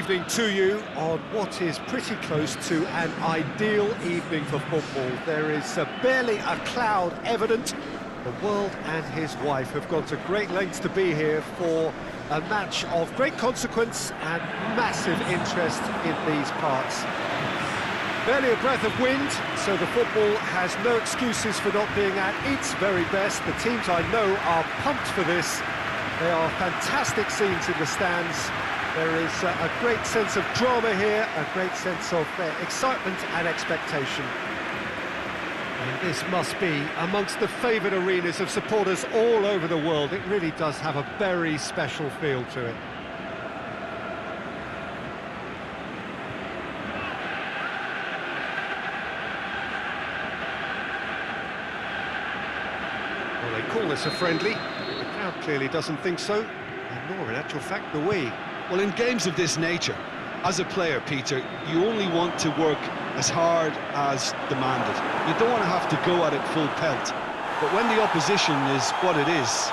evening to you on what is pretty close to an ideal evening for football. There is barely a cloud evident. The world and his wife have gone to great lengths to be here for a match of great consequence and massive interest in these parts. Barely a breath of wind, so the football has no excuses for not being at its very best. The teams I know are pumped for this. They are fantastic scenes in the stands. There is a great sense of drama here, a great sense of excitement and expectation. And this must be amongst the favoured arenas of supporters all over the world. It really does have a very special feel to it. Well, they call this a friendly. The crowd clearly doesn't think so, and nor in actual fact the we. Well, in games of this nature, as a player, Peter, you only want to work as hard as demanded. You don't want to have to go at it full pelt. But when the opposition is what it is,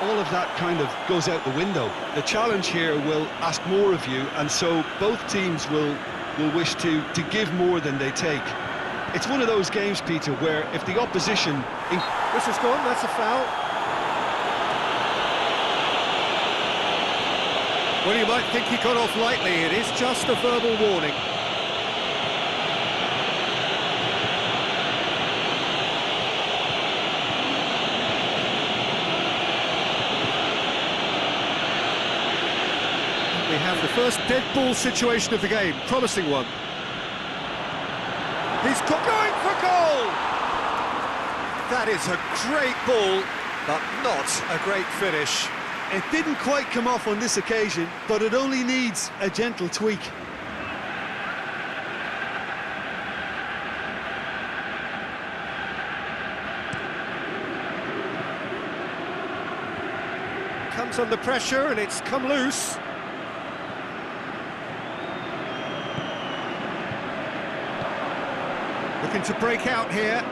all of that kind of goes out the window. The challenge here will ask more of you, and so both teams will wish to give more than they take. It's one of those games, Peter, where if the opposition... This is gone, that's a foul. Well, you might think he got off lightly. It is just a verbal warning. We have the first dead ball situation of the game. Promising one. He's going for goal! That is a great ball, but not a great finish. It didn't quite come off on this occasion, but it only needs a gentle tweak. Comes under pressure and it's come loose. Looking to break out here.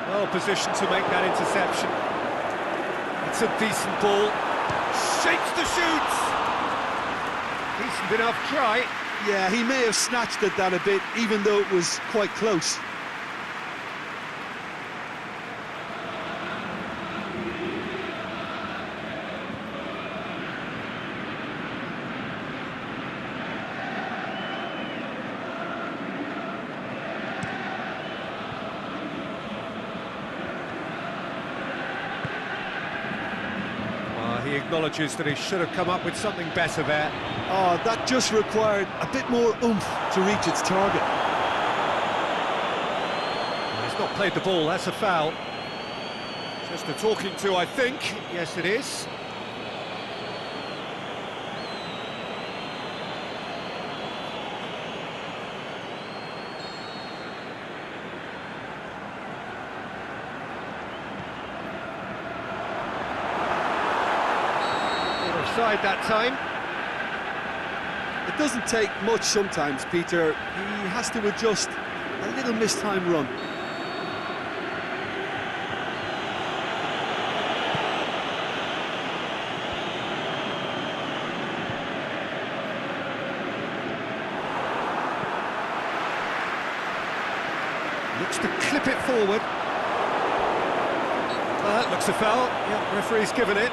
Well positioned to make that interception. It's a decent ball. Shapes the shoots! Decent enough try. Yeah, he may have snatched at that a bit, even though it was quite close. He acknowledges that he should have come up with something better there. Oh, that just required a bit more oomph to reach its target. He's not played the ball, that's a foul. Just a talking to, I think. Yes, it is. Offside that time. It doesn't take much sometimes, Peter. He has to adjust a little mistimed run. Looks to clip it forward. Looks a foul. Yeah, referee's given it.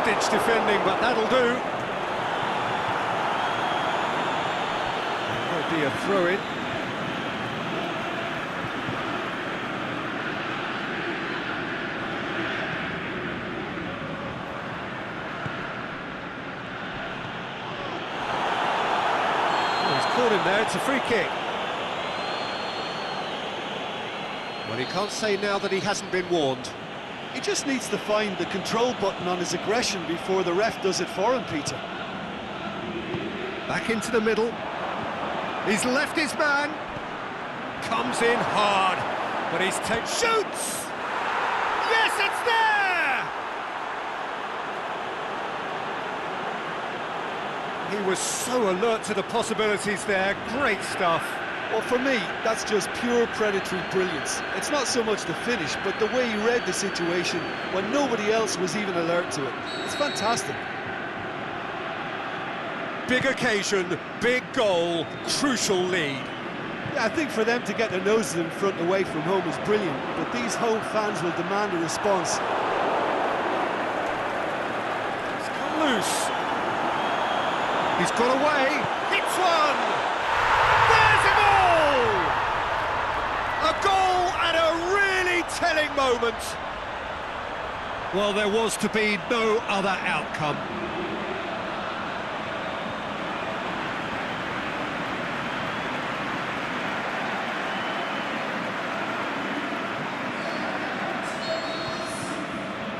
Ditch defending, but that'll do. There'll be a throw-in. Oh, he's caught him there, it's a free kick. Well, he can't say now that he hasn't been warned. He just needs to find the control button on his aggression before the ref does it for him, Peter. Back into the middle. He's left his man. Comes in hard, but he's shoots! Yes, it's there! He was so alert to the possibilities there. Great stuff. Well, for me, that's just pure predatory brilliance. It's not so much the finish, but the way he read the situation when nobody else was even alert to it. It's fantastic. Big occasion, big goal, crucial lead. Yeah, I think for them to get their noses in front away from home is brilliant, but these home fans will demand a response. It's come loose. He's got away. Hits one. There's a goal! A goal at a really telling moment. Well, there was to be no other outcome.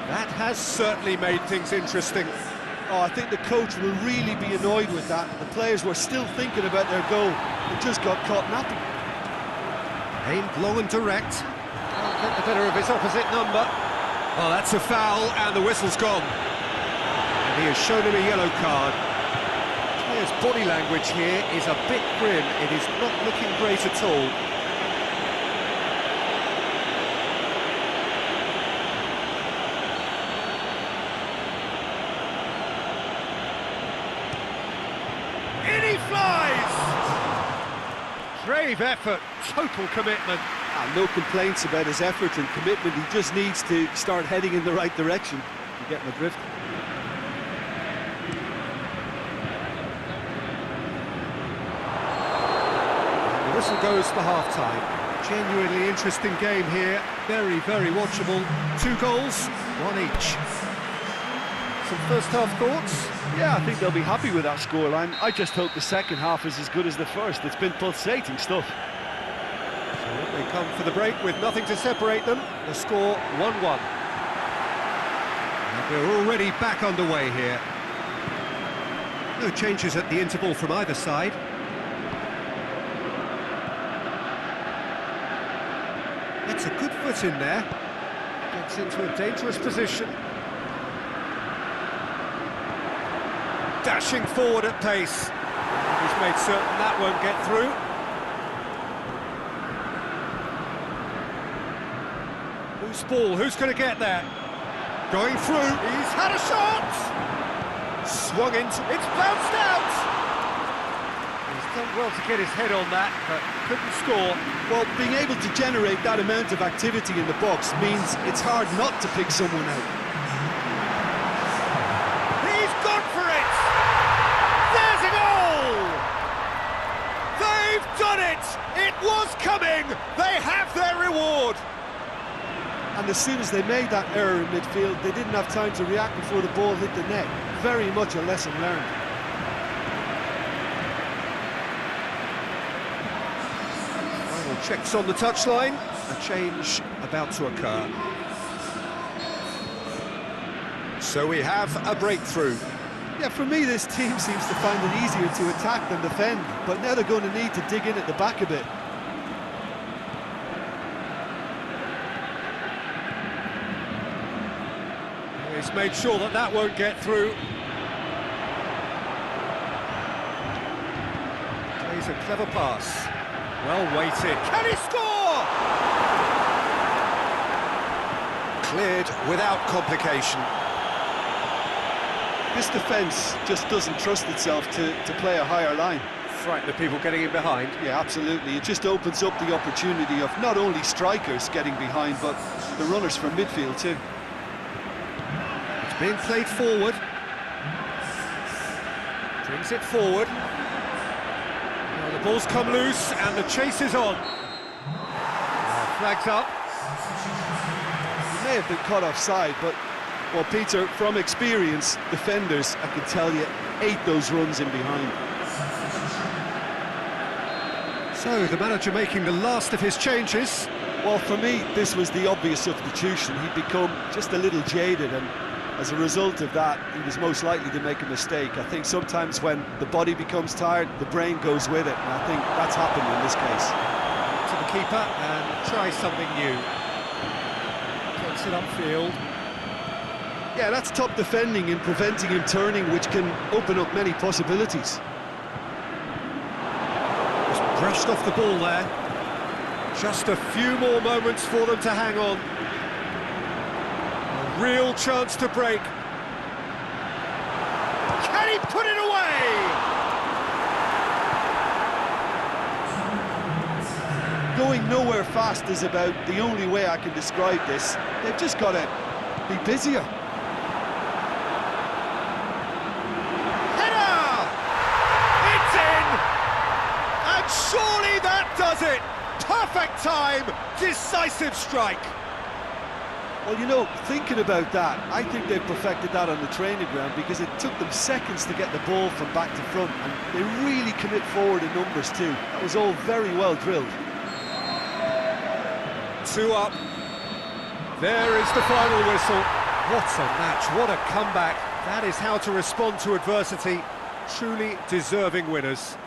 That has certainly made things interesting. Oh, I think the coach will really be annoyed with that. The players were still thinking about their goal. It just got caught napping. Aimed low and direct. Can't get the better of his opposite number. Oh, that's a foul, and the whistle's gone. And he has shown him a yellow card. The player's body language here is a bit grim. It is not looking great at all. Brave effort, total commitment. No complaints about his effort and commitment. He just needs to start heading in the right direction. You get the drift. The whistle goes for half-time. Genuinely interesting game here. Very, very watchable. 2 goals, 1 each. Some first-half thoughts? Yeah, I think they'll be happy with that scoreline. I just hope the second half is as good as the first. It's been pulsating stuff. So they come for the break with nothing to separate them. The score 1-1. And we're already back underway here. No changes at the interval from either side. Gets a good foot in there. Gets into a dangerous position. Dashing forward at pace. He's made certain that won't get through. Who's ball? Who's going to get there? Going through. He's had a shot! Swung into... It's bounced out! He's done well to get his head on that, but couldn't score. Well, being able to generate that amount of activity in the box means it's hard not to pick someone out. He's gone for it! There's a goal! They've done it! It was coming! They have their reward! And as soon as they made that error in midfield, they didn't have time to react before the ball hit the net. Very much a lesson learned. Final checks on the touchline. A change about to occur. So we have a breakthrough. Yeah, for me, this team seems to find it easier to attack than defend, but now they're going to need to dig in at the back a bit. He's made sure that that won't get through. Plays a clever pass. Well weighted. Can he score? Cleared without complication. This defence just doesn't trust itself to play a higher line. Frighten the people getting in behind. Yeah, absolutely. It just opens up the opportunity of not only strikers getting behind, but the runners from midfield too. It's being played forward. Brings it forward. Now the ball's come loose and the chase is on. Flags up. He may have been caught offside, but, well, Peter, from experience, defenders, I can tell you, ate those runs in behind. So, the manager making the last of his changes. Well, for me, this was the obvious substitution. He'd become just a little jaded, and as a result of that, he was most likely to make a mistake. I think sometimes when the body becomes tired, the brain goes with it, and I think that's happened in this case. To the keeper and try something new. Takes it upfield. Yeah, that's top defending and preventing him turning, which can open up many possibilities. Just brushed off the ball there. Just a few more moments for them to hang on. A real chance to break. Can he put it away? Going nowhere fast is about the only way I can describe this. They've just got to be busier. Header! It's in! And surely that does it! Perfect time, decisive strike. Well, you know, thinking about that, I think they've perfected that on the training ground because it took them seconds to get the ball from back to front, and they really commit forward in numbers too. That was all very well drilled. 2 up. There is the final whistle. What a match, what a comeback. That is how to respond to adversity. Truly deserving winners.